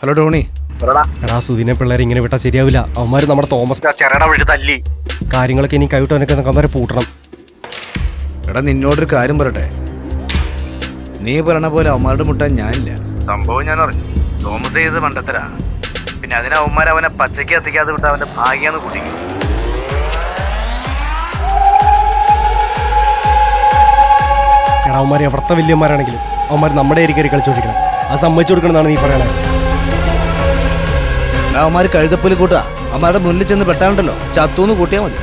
Hello Tony. എടാ സുധീനെ പിള്ളേരെ ഇങ്ങനെ വിട്ടാൽ ശരിയാവില്ല. അവന്മാർ നമ്മുടെ തോമസ് തല്ലി കാര്യങ്ങളൊക്കെ ഇനി കൈവിട്ടവനൊക്കെ അവന്മാരെ പൂട്ടണം. എടാ നിന്നോടൊരു കാര്യം പറയട്ടെ. നീ പറയണ പോലെ അവന്മാരുടെ മുട്ടാൻ ഞാനില്ല. സംഭവം ഞാൻ അറിഞ്ഞു. തോമസ് ചെയ്ത് പണ്ടത്തരാ. പിന്നെ അതിന് അവന്മാരെ പച്ചയ്ക്ക് എത്തിക്കാതെ വിട്ട് അവന്റെ ഭാഗ്യാന്ന് കുടിക്കും. എടാ അവന്മാർ എവിടത്തെ വലിയന്മാരാണെങ്കിലും അവന്മാർ നമ്മുടെ ഏരി കയറി കളിച്ചോണ്ടിരിക്കണം. അത് സമ്മതിച്ചു കൊടുക്കണമെന്നാണ് നീ പറയണേ. അവന്മാർ കഴുതപ്പുലി കൂട്ടാ. അവന്മാരുടെ മുന്നിൽ ചെന്ന് പെട്ടാണ്ടല്ലോ ചത്തൂന്ന് കൂട്ടിയാൽ മതി.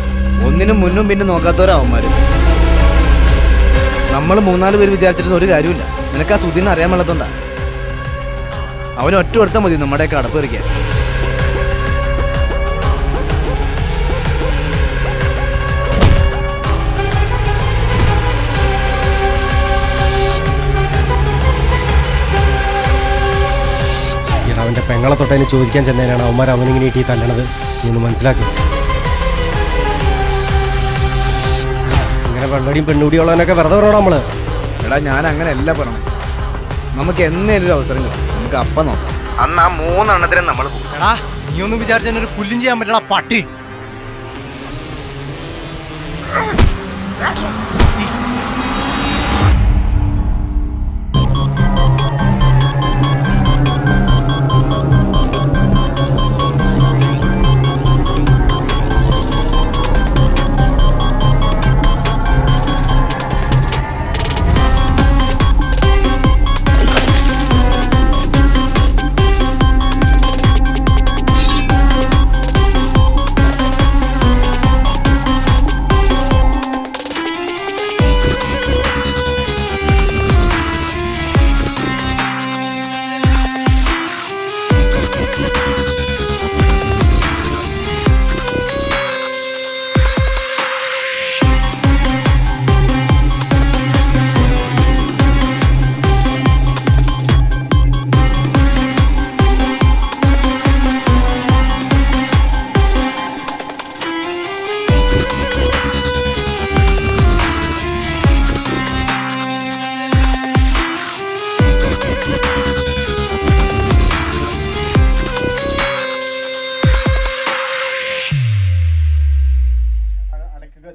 ഒന്നിനും മുന്നും പിന്നെ നോക്കാത്തവരാ അവന്മാര്. നമ്മൾ 3-4 പേര് വിചാരിച്ചിരുന്ന ഒരു കാര്യമില്ല. നിനക്ക് ആ സുധീനെ അറിയാൻ പാടില്ലാത്തോണ്ടാ. അവന് ഒറ്റ എടുത്താൽ മതി നമ്മുടെയൊക്കെ അടപ്പ് എറിക്കാൻ. അവൻ്റെ പെങ്ങളെ തൊട്ടതിന് ചോദിക്കാൻ ചെന്നതിനാണ് അവന്മാർ അവനിങ്ങനെ ഇട്ടി തല്ലണത്. നീ മനസ്സിലാക്കും. ഇങ്ങനെ വെള്ളടിയും പെണ്ണുടിയുള്ളവനൊക്കെ വെറുതെ പറയണം നമ്മള്. എടാ ഞാൻ അങ്ങനെ അല്ല പറഞ്ഞു. നമുക്ക് എന്നേലും ഒരു അവസരം കിട്ടും. നമുക്ക് അപ്പം നോക്കാം. അന്ന് ആ 3 എണ്ണത്തിനും നമ്മൾ പോകും. എടാ നീ ഒന്നും വിചാരിച്ച ഒരു പുല്ലും ചെയ്യാൻ പറ്റടാ പട്ടി.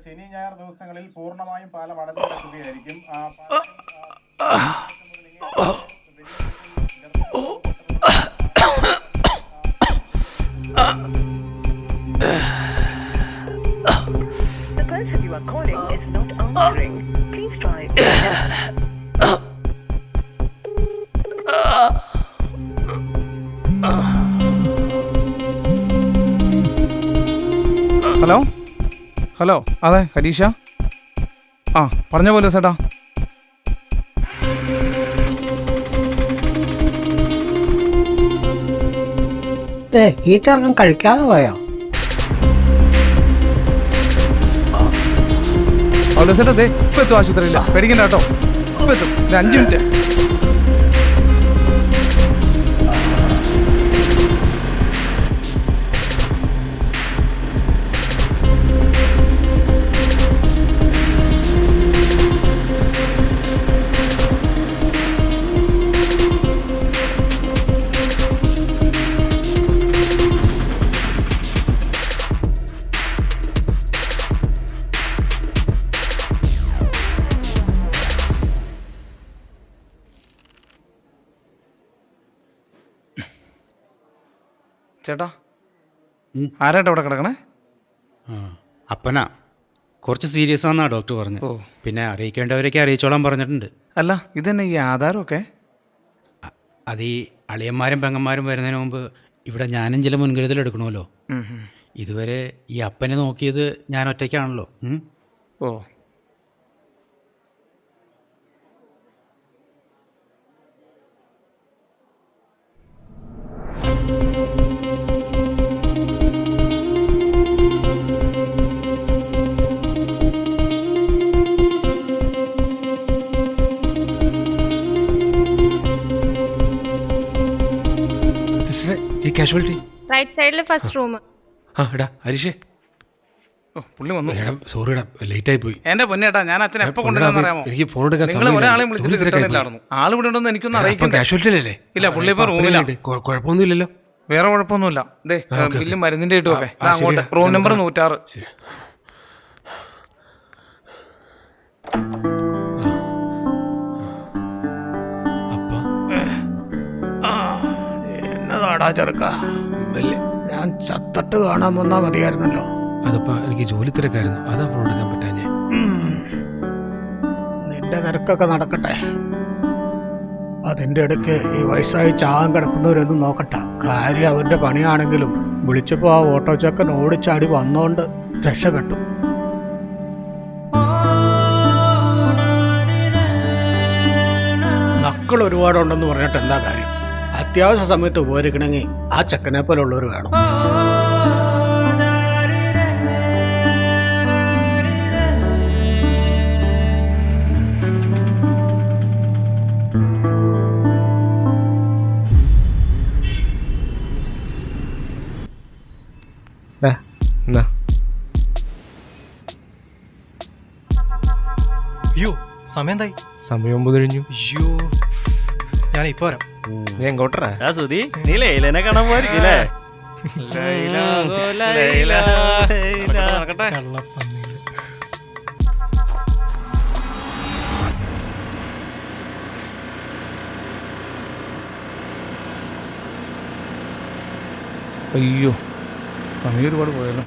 ശനി ഞായർ ദിവസങ്ങളിൽ പൂർണ്ണമായും പാലം അടഞ്ഞു കിടക്കുകയായിരിക്കും. ഹലോ ഹലോ അതെ ഹരീഷ. ആ പറഞ്ഞ പോലെ ചേട്ടാ. ഈ ചെറുക്കൻ കഴിക്കാതെ പോയോ? ഹലോ ചേട്ടാ, ദേ ഇപ്പം എത്തും ആശുപത്രിയില്ല. പേടിക്കണ്ട കേട്ടോ. ഇപ്പം എത്തും. 5 മിനിറ്റ്. ചേട്ടാ ആരായിട്ട് അവിടെ കിടക്കണേ? അപ്പനാ. കുറച്ച് സീരിയസ് ആണെന്നാ ഡോക്ടർ പറഞ്ഞു. പിന്നെ അറിയിക്കേണ്ടവരൊക്കെ അറിയിച്ചോളാൻ പറഞ്ഞിട്ടുണ്ട്. അല്ല ഇതന്നെ ഈ ആധാരമൊക്കെ? അത് ഈ അളിയന്മാരും പെങ്ങന്മാരും വരുന്നതിന് മുമ്പ് ഇവിടെ ഞാനും ചില മുൻകരുതൽ എടുക്കണമല്ലോ. ഇതുവരെ ഈ അപ്പനെ നോക്കിയത് ഞാൻ ഒറ്റയ്ക്കാണല്ലോ. ഓ ഈ കാഷ്വാലിറ്റി റൈറ്റ് സൈഡിൽ ഫസ്റ്റ് റൂം. ആ എടാ ഹരീഷേ, ഓ പുള്ളി വന്നു. സോറിടാ, ലേറ്റ് ആയി പോയി. എന്റെ പൊന്നേട്ടാ, ഞാൻ അച്ഛനെ എപ്പോ കൊണ്ടുവരാന്ന് അറിയാമോ? എനിക്ക് ഫോൺ എടുക്കാൻ നിങ്ങൾ ഒരാളെയും വിളിച്ചിട്ട് കിട്ടുന്നില്ലായിരുന്നു. ആൾ ഇവിടെ ഉണ്ടെന്ന് എനിക്കൊന്ന് അറിയിക്കണ്ടേ? കാഷ്വാലിറ്റിയിലല്ലേ? ഇല്ല, പുള്ളി ഇപ്പൊ റൂമിലാ. കുഴപ്പമൊന്നുമില്ലല്ലോ. വേറെ കുഴപ്പമൊന്നുമില്ല. ദേ ബില്ലും മരുന്നിന്റെ ഇട്ടും ഒക്കെ അങ്ങോട്ട്. Room number 106. എന്നതാടാ ചെറുക്ക, ഞാൻ ചത്തട്ട് കാണാൻ വന്നാ മതിയായിരുന്നല്ലോ. അതപ്പാ എനിക്ക് ജോലി തിരക്കായിരുന്നു, അതാ ഫോൺ എടുക്കാൻ പറ്റാഞ്ഞേ. നിന്റെ തിരക്കൊക്കെ നടക്കട്ടെ, അതിൻ്റെ ഇടയ്ക്ക് ഈ വയസ്സായി ചാകാൻ കിടക്കുന്നവരൊന്നും നോക്കട്ടെ. കാര്യം അവൻ്റെ പണിയാണെങ്കിലും വിളിച്ചപ്പോൾ ആ ഓട്ടോ ചക്കൻ ഓടിച്ചാടി വന്നോണ്ട് രക്ഷപ്പെട്ടു. മക്കൾ ഒരുപാടുണ്ടെന്ന് പറഞ്ഞിട്ട് എന്താ കാര്യം? അത്യാവശ്യ സമയത്ത് ഉപകരിക്കണമെങ്കിൽ ആ ചെക്കനെ പോലെ ഉള്ളവർ വേണം. എന്നാ അയ്യോ, സമയം എന്തായി? സമയം 9 കഴിഞ്ഞു. അയ്യോ, ഞാൻ ഇപ്പൊ വരാം. നീ എങ്ങോട്ടാ? സുധി, നീ ലൈലനെ കാണാൻ പോയിരിക്കില്ലേ? അയ്യോ, സമയം ഒരുപാട് പോയല്ലോ.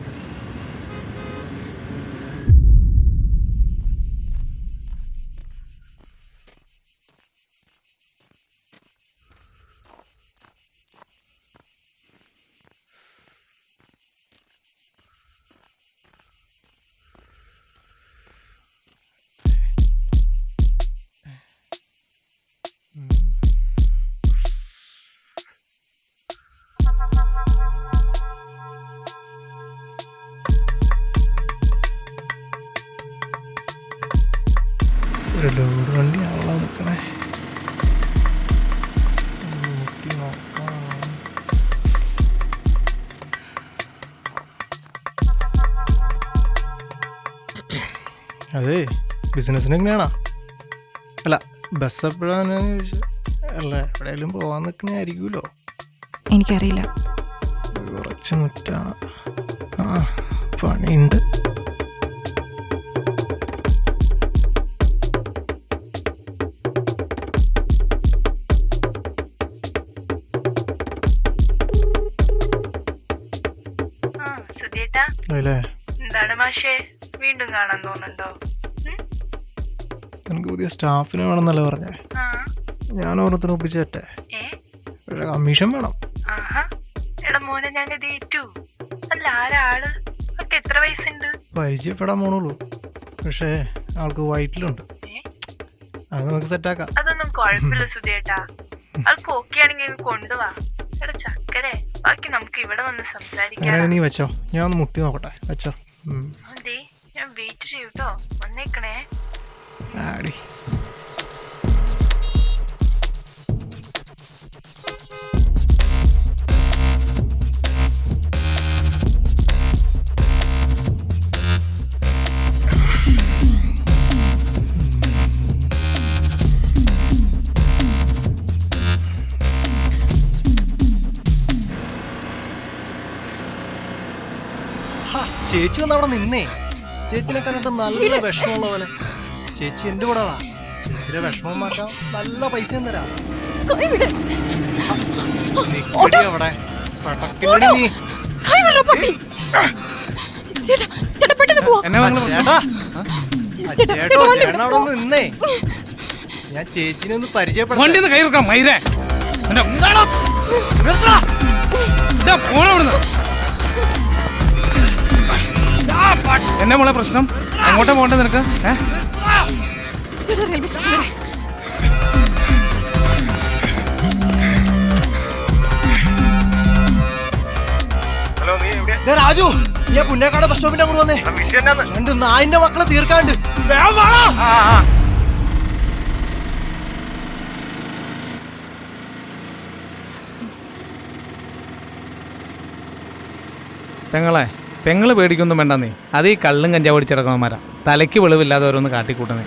ഒരു ലോഡ് വണ്ടിയാണല്ലോ നിൽക്കണേ. നോക്കി നോക്കാം. അതെ, ബിസിനസ്സിന് എങ്ങനെയാണോ? അല്ല, ബസ് എപ്പോഴാണ്? അല്ല, എവിടെയെങ്കിലും പോകാൻ നിൽക്കണായിരിക്കുമല്ലോ. എനിക്കറിയില്ല. കുറച്ച് മുറ്റ പണിയുണ്ട്. എന്താണ് മാഷേ, വീണ്ടും കാണാൻ തോന്നുന്നുണ്ടോ? എനിക്ക് പുതിയ സ്റ്റാഫിനെ വേണമെന്നല്ലേ പറഞ്ഞേ. ഞാൻ ഓരോരുത്തരും ഒപ്പിച്ചേറ്റെ. കമ്മീഷൻ വേണം. എടാ മോനെ, ഞാൻ ഏറ്റു. അല്ല, ആരാള്? ഒക്കെ എത്ര വയസ്സുണ്ട്? പരിചയപ്പെടാൻ പോണുള്ളൂ. പക്ഷേ ആൾക്ക് വയറ്റിലുണ്ട്. അത് നമുക്ക് സെറ്റാക്കാം. അതൊന്നും കുഴപ്പമില്ല സുധേട്ടാ. ആൾക്ക് ഓക്കെ ആണെങ്കിൽ കൊണ്ടുപോവാ. എടാ ചക്കരെ, ബാക്കി നമുക്ക് ഇവിടെ വന്ന് സംസാരിക്കാം. നീ വെച്ചോ, ഞാൻ ഒന്ന് മുട്ടി നോക്കട്ടെ. വെച്ചോ. അതെ, ഞാൻ വെയിറ്റ് ചെയ്യൂട്ടോ. വന്നേക്കണേ. ആടി. ചേച്ചി വന്ന് അവിടെ നിന്നേ. ചേച്ചിനെ കണ്ടിട്ട് നല്ല വിഷമമുള്ള പോലെ. ചേച്ചി എന്റെ കൂടെ വാ. ചേച്ചിയുടെ വിഷമം മാറ്റാം, നല്ല പൈസയും തരാം. അവിടെ നിന്നേ. ഞാൻ ചേച്ചിനെ ഒന്ന് പരിചയപ്പെടാം. എന്നെ മോളെ പ്രശ്നം? എങ്ങോട്ടാ പോകണ്ടേ നിനക്ക്? റെയിൽവേ സ്റ്റേഷൻ വരെ. രാജു, ഞാൻ പുന്നേക്കാട് ബസ് സ്റ്റോപ്പിന്റെ അങ്ങോട്ട് വന്നേ. രണ്ട് നായിന്റെ മക്കളെ തീർക്കാണ്ട്. പെങ്ങളെ, പെങ്ങൾ പേടിക്കൊന്നും വേണ്ടെന്നേ. അത് ഈ കള്ളും കഞ്ചാവ് അടിച്ചിടക്കണമാരാ. തലയ്ക്ക് വെളിവില്ലാതെ ഓരോന്ന് കാട്ടിക്കൂട്ടുന്നേ.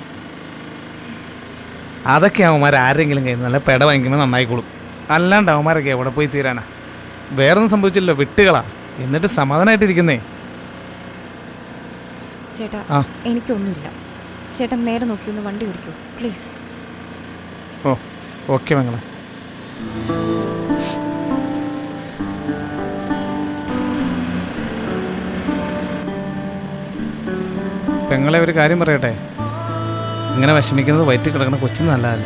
അതൊക്കെ അവന്മാർ ആരെങ്കിലും കയ്യിൽ നല്ല പെട വാങ്ങിക്കുമ്പോൾ നന്നായിക്കോളും. അല്ലാണ്ട് അവന്മാരൊക്കെ എവിടെ പോയി തീരാനാ? വേറൊന്നും സംഭവിച്ചില്ലല്ലോ, വിട്ടുകളാ. എന്നിട്ട് സമാധാനമായിട്ടിരിക്കുന്നേ. ചേട്ടാ ആ. എനിക്കൊന്നുമില്ല. ചേട്ടൻ നേരെ നോക്കി ഒന്ന് വണ്ടി ഓടിക്കൂ പ്ലീസ്. ഓ ഓക്കെ മകളെ. പെങ്ങളെ ഒരു കാര്യം പറയട്ടെ, ഇങ്ങനെ വിഷമിക്കുന്നത് വയറ്റിൽ കിടക്കുന്ന കൊച്ചിന് നല്ലതല്ല.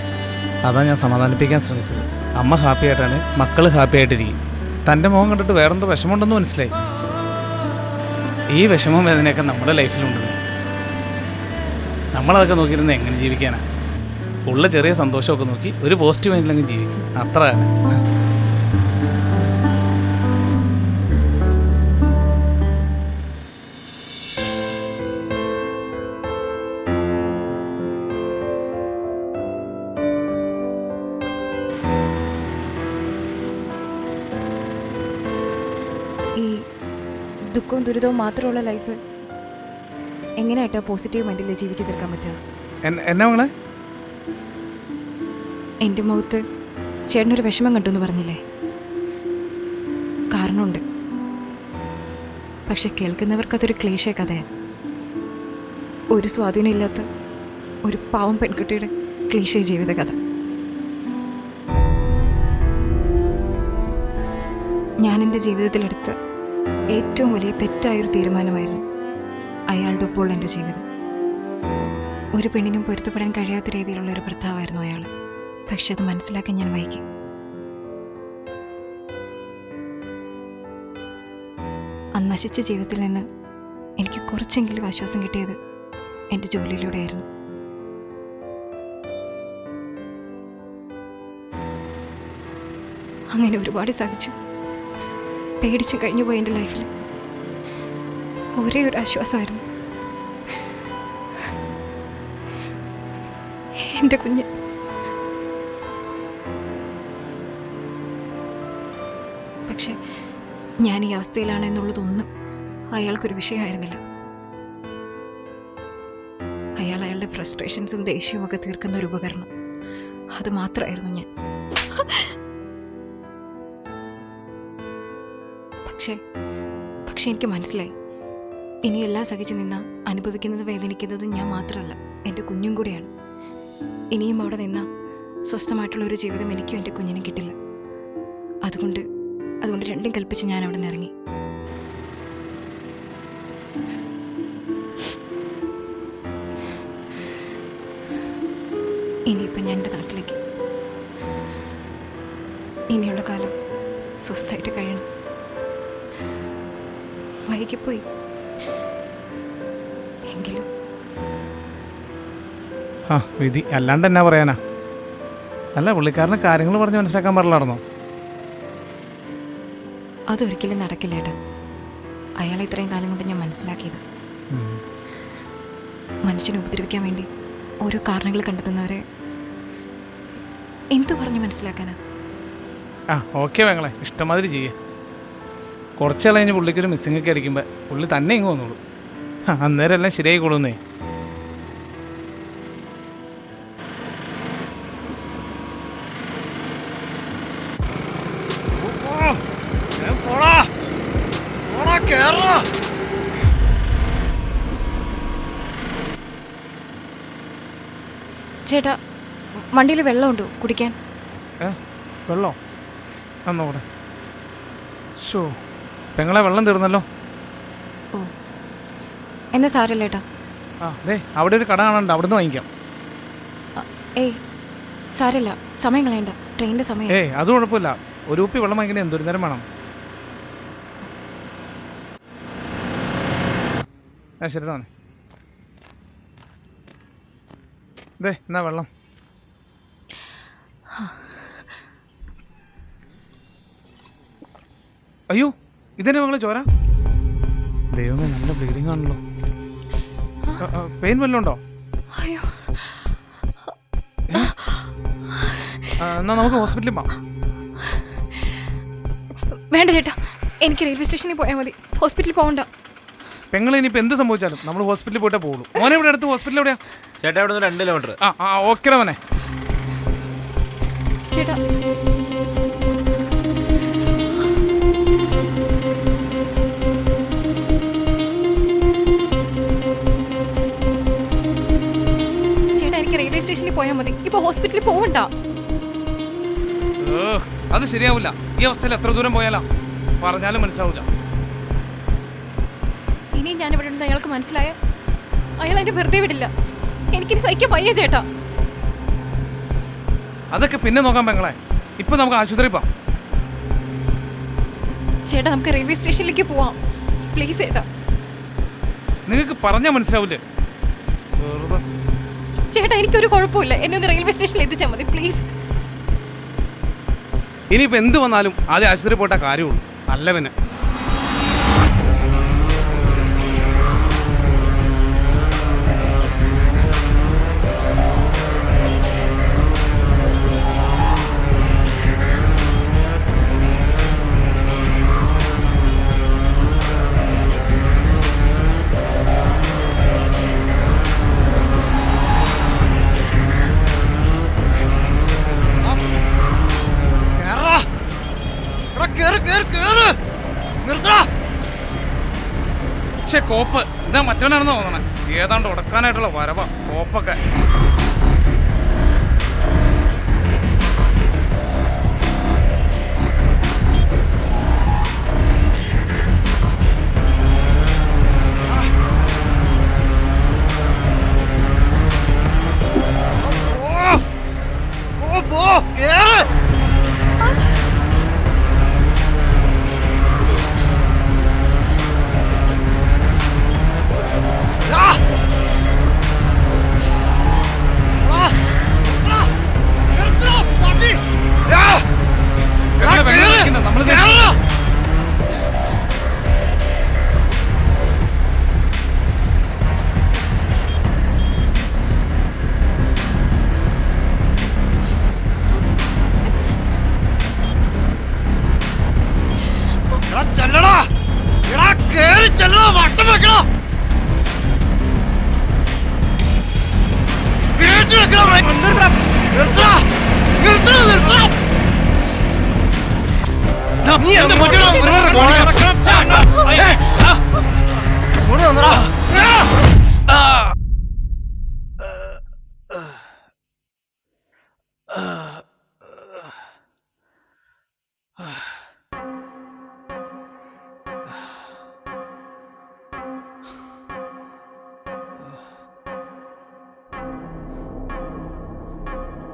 അതാണ് ഞാൻ സമാധാനിപ്പിക്കാൻ ശ്രമിച്ചത്. അമ്മ ഹാപ്പി ആയിട്ടാണ്, മക്കൾ ഹാപ്പി ആയിട്ടിരിക്കും. തൻ്റെ മുഖം കണ്ടിട്ട് വേറെന്തോ വിഷമമുണ്ടെന്ന് മനസ്സിലായി. ഈ വിഷമവും വേദനയൊക്കെ നമ്മുടെ ലൈഫിലുണ്ടെന്ന്. നമ്മളതൊക്കെ നോക്കിയിരുന്ന് എങ്ങനെ ജീവിക്കാനാ? ഉള്ള ചെറിയ സന്തോഷമൊക്കെ നോക്കി ഒരു പോസിറ്റീവ് മൈൻഡിലങ്ങ് ജീവിക്കും, അത്ര തന്നെ. ഈ ദുഃഖവും ദുരിതവും മാത്രമുള്ള ലൈഫ് എങ്ങനെയായിട്ടാ പോസിറ്റീവ് മൈൻഡിൽ ജീവിച്ച് തീർക്കാൻ പറ്റുക? എന്നാ മകളെ? എൻ്റെ മുഖത്ത് ചേട്ടനൊരു വിഷമം കണ്ടു എന്ന് പറഞ്ഞില്ലേ? കാരണമുണ്ട്. പക്ഷെ കേൾക്കുന്നവർക്കതൊരു ക്ലേശ കഥയാണ്. ഒരു സ്വാധീനമില്ലാത്ത ഒരു പാവം പെൺകുട്ടിയുടെ ക്ലേശ ജീവിത കഥ. ഞാൻ എൻ്റെ ജീവിതത്തിലെടുത്ത ഏറ്റവും വലിയ തെറ്റായൊരു തീരുമാനമായിരുന്നു അയാളുടെ ഒപ്പമുള്ള എൻ്റെ ജീവിതം. ഒരു പെണ്ണിനും പൊരുത്തപ്പെടാൻ കഴിയാത്ത രീതിയിലുള്ള ഒരു ഭർത്താവായിരുന്നു അയാൾ. പക്ഷെ അത് മനസ്സിലാക്കാൻ ഞാൻ വൈകി. ആ നശിച്ച ജീവിതത്തിൽ നിന്ന് എനിക്ക് കുറച്ചെങ്കിലും ആശ്വാസം കിട്ടിയത് എൻ്റെ ജോലിയിലൂടെയായിരുന്നു. അങ്ങനെ ഒരുപാട് സഹിച്ചു, പേടിച്ചും കഴിഞ്ഞു പോയി. എൻ്റെ ലൈഫിൽ ഒരേ ഒരു ആശ്വാസമായിരുന്നു എൻ്റെ കുഞ്ഞ്. പക്ഷെ ഞാൻ ഈ അവസ്ഥയിലാണ് എന്നുള്ളതൊന്നും അയാൾക്കൊരു വിഷയമായിരുന്നില്ല. അയാൾ അയാളുടെ ഫ്രസ്ട്രേഷൻസും ദേഷ്യവും ഒക്കെ തീർക്കുന്ന ഒരു ഉപകരണം, അത് മാത്രമായിരുന്നു ഞാൻ. പക്ഷെ എനിക്ക് മനസ്സിലായി, ഇനി എല്ലാം സഹിച്ചു നിന്ന അനുഭവിക്കുന്നതും വേദനിക്കുന്നതും ഞാൻ മാത്രമല്ല, എൻ്റെ കുഞ്ഞും കൂടെയാണ്. ഇനിയും അവിടെ നിന്ന സ്വസ്ഥമായിട്ടുള്ള ഒരു ജീവിതം എനിക്കും എൻ്റെ കുഞ്ഞിനും കിട്ടില്ല. അതുകൊണ്ട് രണ്ടും കൽപ്പിച്ച് ഞാൻ അവിടെ നിന്ന് ഇറങ്ങി. ഇനിയിപ്പം ഞാൻ എൻ്റെ നാട്ടിലേക്ക്. ഇനിയുള്ള കാലം സ്വസ്ഥമായിട്ട് കഴിയണം. വൈകിപ്പോയി എങ്കിലും ആ വിധി, അല്ലാണ്ട് എന്നാ പറയാനാ? അല്ല, പുള്ളിക്കാരന് കാര്യങ്ങൾ പറഞ്ഞ് മനസ്സിലാക്കാൻ പാടില്ലായിരുന്നോ? അതൊരിക്കലും നടക്കില്ല ഏട്ടാ. അയാളെ ഇത്രയും കാലം കൊണ്ട് ഞാൻ മനസ്സിലാക്കിയത്. മനുഷ്യനെ ഉപദ്രവിക്കാൻ വേണ്ടി ഓരോ കാരണങ്ങൾ കണ്ടെത്തുന്നവരെ എന്തു പറഞ്ഞ് മനസ്സിലാക്കാനാ? ആ ഓക്കെ മകളെ, ഇഷ്ടമാതിരി ചെയ്യേ. കുറച്ച് കഴിഞ്ഞ് പുള്ളിക്കൊരു മിസ്സിങ്ങൊക്കെ അടിക്കുമ്പോൾ പുള്ളി തന്നെ ഇങ്ങ് വന്നോളൂ. അന്നേരം എല്ലാം ശരിയായിക്കോളൂന്നേ. ചേട്ടാ, വണ്ടിയിൽ വെള്ളമുണ്ടോ കുടിക്കാൻ? വെള്ളോ? എന്നോടെ ഷോ, പെങ്ങളെ വെള്ളം തീർന്നല്ലോ. ഓ എന്നാ സാരല്ല ഏട്ടാ. ആ ദേ, അവിടെ ഒരു കട കാണണ്ട, അവിടെ നിന്ന് വാങ്ങിക്കാം. ഏയ് സാരല്ല, സമയം കളയണ്ട, ട്രെയിനിൻ്റെ സമയം. ഏയ് അത് കുഴപ്പമില്ല, ഒരു കുപ്പി വെള്ളം വാങ്ങിക്കണേ എന്തൊരു നേരം വേണം. ആ ശരിടാ. ദേ എന്നാ വെള്ളം. അയ്യോ, ഇതെന്നെ മകളെ ചോര. ദൈവമേ, നല്ല ബ്ലീഡിങ് ആണല്ലോ. പെയിൻ വല്ലതും ഉണ്ടോ? അയ്യോ, എന്നാ നമുക്ക് ഹോസ്പിറ്റലിൽ പോവാം. വേണ്ട ചേട്ടാ, എനിക്ക് റെയിൽവേ സ്റ്റേഷനിൽ പോയാൽ മതി, ഹോസ്പിറ്റലിൽ പോകണ്ട. പെങ്ങൾ ഇനിയിപ്പോൾ എന്ത് സംഭവിച്ചാലും നമ്മൾ ഹോസ്പിറ്റലിൽ പോയിട്ടേ പോകുള്ളൂ. മോനെ ഇവിടെ അടുത്ത് ഹോസ്പിറ്റൽ എവിടെയാ? ചേട്ടാ ഇവിടെ നിന്ന് 2 കിലോമീറ്റർ. ആ ഓക്കെ മോനെ. ചേട്ടാ ചേട്ടാ എനിക്ക് റെയിൽവേ സ്റ്റേഷനിൽ പോയാൽ മതി. ഇപ്പൊ ഹോസ്പിറ്റലിൽ പോവണ്ട. അത് ശരിയാവില്ല. ഈ അവസ്ഥയിൽ എത്ര ദൂരം പോയാലാ പറഞ്ഞാലും മനസ്സിലാവില്ല. ഇനി ഞാൻ ഇവിടെ ഉണ്ടെന്ന് അയാൾക്ക് മനസ്സിലായ അയാൾ എന്നെ വെറുതെ വിടില്ല. എനിക്കിനി സഹിക്കാൻ വയ്യ ചേട്ടാ. അതൊക്കെ പിന്നെ നോക്കാം പെങ്ങളെ. ഇപ്പൊ നമുക്ക് ആശുപത്രി പോവാം. ചേട്ടാ നമുക്ക് റെയിൽവേ സ്റ്റേഷനിലേക്ക് പോവാം പ്ലീസ് ചേട്ടാ. നിങ്ങൾക്ക് പറഞ്ഞാൽ മനസ്സിലാവില്ലേ? ചേട്ടാ എനിക്കൊരു കുഴപ്പമില്ല. എന്നെ ഒന്ന് റെയിൽവേ സ്റ്റേഷനിൽ എത്തിച്ചാൽ മതി പ്ലീസ്. ഇനിയിപ്പോൾ എന്ത് വന്നാലും ആദ്യം ആശുപത്രി പോയിട്ട കാര്യമുള്ളൂ. അല്ല പിന്നെ കോപ്പ് ഇതാ മറ്റവനാണെന്ന് തോന്നണേ. ഏതാണ്ട് ഉടക്കാനായിട്ടുള്ള വരവ കോപ്പൊക്കെ.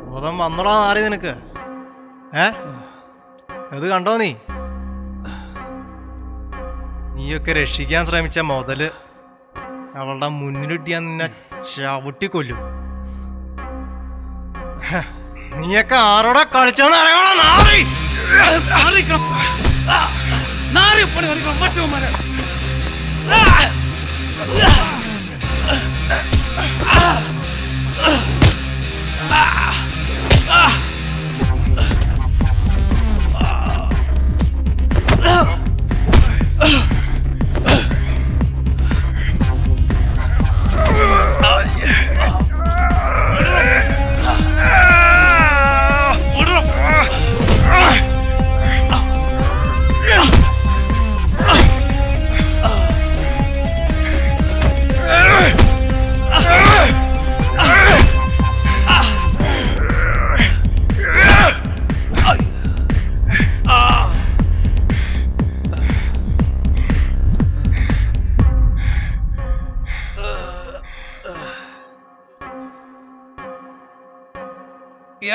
ബോധം വന്നോടാ മാറി നിനക്ക്. അത് കണ്ടോ നീയൊക്കെ രക്ഷിക്കാൻ ശ്രമിച്ച മുതല് അവളുടെ മുന്നിലിട്ടിയാ നിന്നെ ചവിട്ടിക്കൊല്ലും. നീയൊക്കെ ആരോടെ കളിച്ചെന്ന് അറിയണോ നാറി?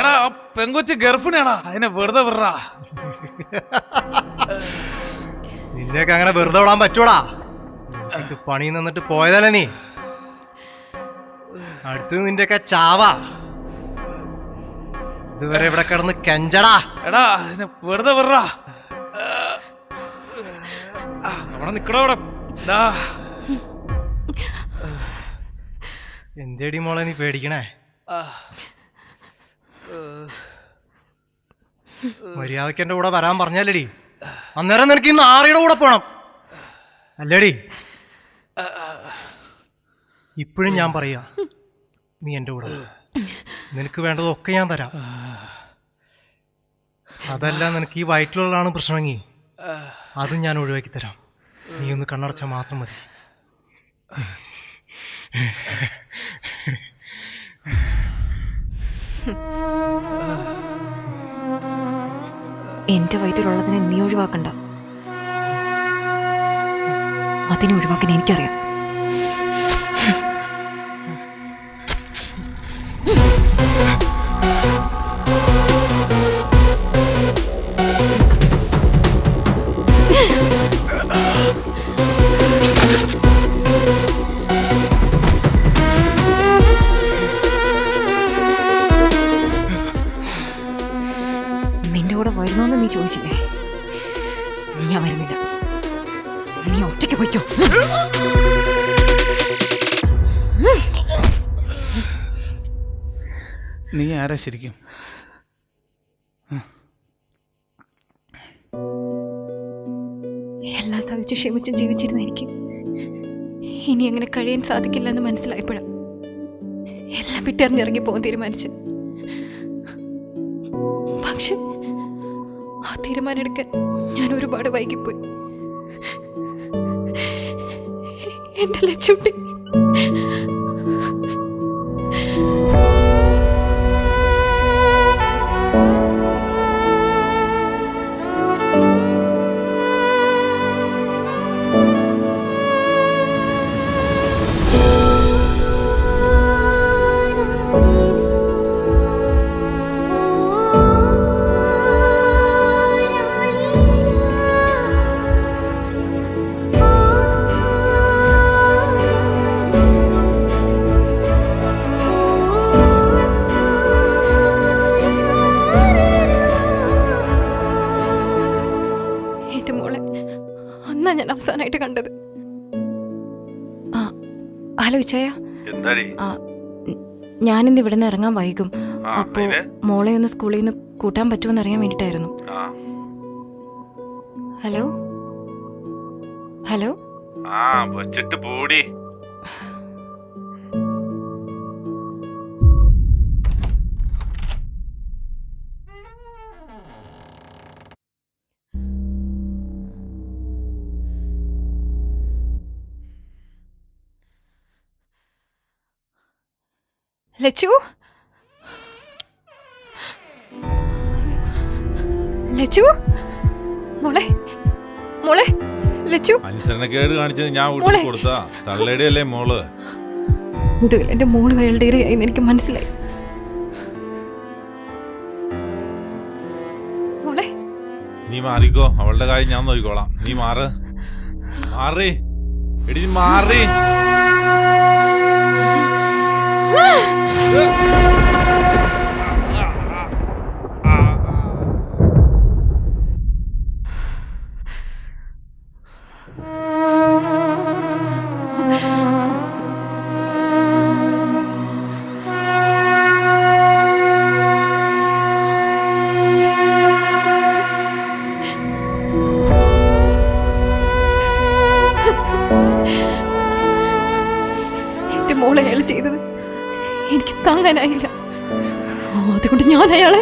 എടാ പെങ്കൊച്ച് ഗർഭിണിയാടാ. അതിനെ വെറുതെ വിടറാ. നിന്നെയൊക്കെ അങ്ങനെ വെറുതെ വിടാൻ പറ്റൂടാ? പണി നിന്നിട്ട് പോയതല്ലേ നീ. അടുത്ത് നിന്റെയൊക്കെ ചാവാ. ഇതുവരെ ഇവിടെ കിടന്ന് കെഞ്ചടാ. എടാ അതിനെ വെറുതെ വിടറാ. അവിടെ നിക്കടാ. അവിടെ എന്തേടി മോളെ നീ പേടിക്കണേ? മര്യാദക്ക് എന്റെ കൂടെ വരാൻ പറഞ്ഞല്ലേടി? അന്നേരം നിനക്ക് ഈ നാറിയുടെ കൂടെ പോണം അല്ലേടി? ഇപ്പോഴും ഞാൻ പറയാ, നീ എൻ്റെ കൂടെ വാ. നിനക്ക് വേണ്ടതൊക്കെ ഞാൻ തരാം. അതല്ല, നിനക്ക് ഈ വയറ്റിലുള്ളതാണ് പ്രശ്നമെങ്കിൽ അതും ഞാൻ ഒഴിവാക്കി തരാം. നീ ഒന്ന് കണ്ണടച്ചാൽ മാത്രം മതി. എൻ്റെ വയറ്റിലുള്ളതിനെ നീ ഒഴിവാക്കണ്ട, അതിനെ ഒഴിവാക്കാൻ എനിക്കറിയാം. നിന്റെ കൂടെ വരുന്നോന്ന് നീ ചോദിച്ചില്ലേ? ഞാൻ വരുന്നില്ല, നീ ഒറ്റയ്ക്ക് പോയിക്കോ. നീ ആരാ ശരിക്കും? എല്ലാം സഹിച്ചു ക്ഷമിച്ച് ജീവിച്ചിരുന്ന എനിക്ക് ഇനി അങ്ങനെ കഴിയാൻ സാധിക്കില്ല എന്ന് മനസ്സിലായപ്പോഴാണ് എല്ലാം വിട്ടെറിഞ്ഞിറങ്ങി പോകാൻ തീരുമാനിച്ചു. പക്ഷെ ആ തീരുമാനം എടുക്കാൻ ഞാൻ ഒരുപാട് വൈകിപ്പോയി. എന്റെ ലച്ചുട്ടി ഞാൻ അവസാനമായിട്ട് കണ്ടത്. ഹലോ ഇച്ചയ, ഞാനിന്ന് ഇവിടെ നിന്ന് ഇറങ്ങാൻ വൈകും. അപ്പോ മോളെ ഒന്ന് സ്കൂളിൽ നിന്ന് കൂട്ടാൻ പറ്റുമെന്ന് അറിയാൻ വേണ്ടിട്ടായിരുന്നു. ഹലോ ഹലോ ലച്ചു, ലച്ചു, മോളെ മോളെ ലച്ചു. അനുസരണക്കേട് കാണിച്ചത് ഞാൻ വീട്ടിൽ കൊടുത്താ തള്ളയുടെ അല്ലേ മോള്? ഒടുവിൽ എന്റെ മോള് അയാളുടെ ഇരയായി എനിക്ക് മനസ്സിലായി. മോളെ നീ മാറിക്കോ, അവളുടെ കാര്യം ഞാൻ നോക്കിക്കോളാം. നീ മാറി എടി, മാറി. എന്റെ മോളെ അയാൾ ചെയ്തത് എനിക്ക് താങ്ങാനായില്ല. അതുകൊണ്ട് ഞാൻ അയാളെ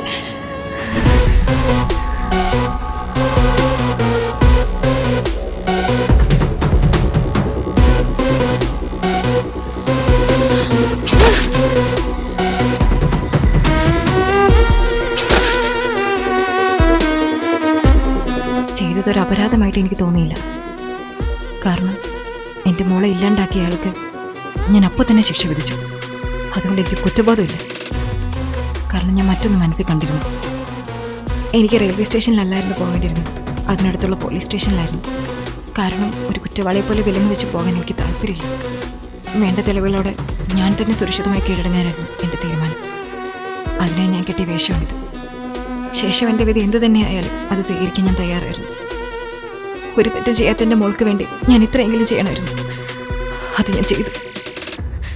ചെയ്തതൊരു അപരാധമായിട്ട് എനിക്ക് തോന്നിയില്ല. കാരണം എൻ്റെ മോളെ ഇല്ലാണ്ടാക്കിയ അയാൾക്ക് ഞാൻ അപ്പോൾ തന്നെ ശിക്ഷ വിധിച്ചു. അതുകൊണ്ട് എനിക്ക് കുറ്റബോധമില്ല. കാരണം ഞാൻ മറ്റൊന്ന് മനസ്സിൽ കണ്ടിരുന്നു. എനിക്ക് റെയിൽവേ സ്റ്റേഷനിലല്ലായിരുന്നു പോകേണ്ടിയിരുന്നത്, അതിനടുത്തുള്ള പോലീസ് സ്റ്റേഷനിലായിരുന്നു. കാരണം ഒരു കുറ്റവാളിയെ പോലെ വിലങ്ങ് വെച്ച് പോകാൻ എനിക്ക് താല്പര്യമില്ല. വേണ്ട തെളിവുകളോടെ ഞാൻ തന്നെ സുരക്ഷിതമായി കീഴടങ്ങാനായിരുന്നു എൻ്റെ തീരുമാനം. അതിനായി ഞാൻ കിട്ടിയ വേഷമാണിത്. ശേഷം എൻ്റെ വിധി എന്തു തന്നെയായാലും അത് സ്വീകരിക്കാൻ ഞാൻ തയ്യാറായിരുന്നു. ഒരു തെറ്റും ചെയ്യാത്തതിൻ്റെ മോൾക്ക് വേണ്ടി ഞാൻ ഇത്രയെങ്കിലും ചെയ്യണമായിരുന്നു. അത് ഞാൻ ചെയ്തു.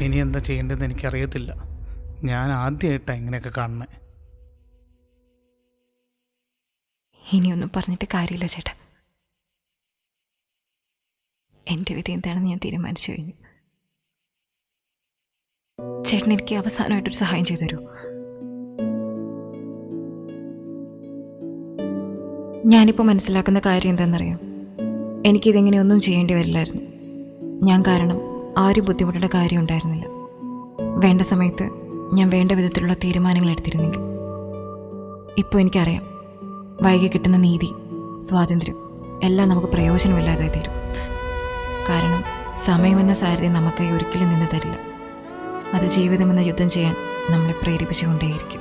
ഇനി എന്താ ചെയ്യേണ്ടതെന്ന് എനിക്കറിയത്തില്ല. ഞാൻ ആദ്യമായിട്ടാണ് ഇങ്ങനെയൊക്കെ കാണുന്നത്. ഇനിയൊന്നും പറഞ്ഞിട്ട് കാര്യമില്ല ചേട്ടാ. എൻ്റെ വിധി എന്താണെന്ന് ഞാൻ തീരുമാനിച്ചു കഴിഞ്ഞു. ചേട്ടൻ എനിക്ക് അവസാനമായിട്ടൊരു സഹായം ചെയ്തു തരൂ. ഞാനിപ്പോൾ മനസ്സിലാക്കുന്ന കാര്യം എന്താണെന്നറിയാം, എനിക്കിതെങ്ങനെയൊന്നും ചെയ്യേണ്ടി വരില്ലായിരുന്നു. ഞാൻ കാരണം ആരും ബുദ്ധിമുട്ടേണ്ട കാര്യം ഉണ്ടായിരുന്നില്ല. വേണ്ട സമയത്ത് ഞാൻ വേണ്ട വിധത്തിലുള്ള തീരുമാനങ്ങൾ എടുത്തിരുന്നെങ്കിൽ. ഇപ്പോൾ എനിക്കറിയാം, വൈകി കിട്ടുന്ന നീതി, സ്വാതന്ത്ര്യം എല്ലാം നമുക്ക് പ്രയോജനമില്ലാതായി തീരും. കാരണം സമയമെന്ന സാരഥി നമുക്കായി ഒരിക്കലും നിന്ന് തരില്ല. അത് ജീവിതമെന്ന യുദ്ധം ചെയ്യാൻ നമ്മളെ പ്രേരിപ്പിച്ചുകൊണ്ടേയിരിക്കും.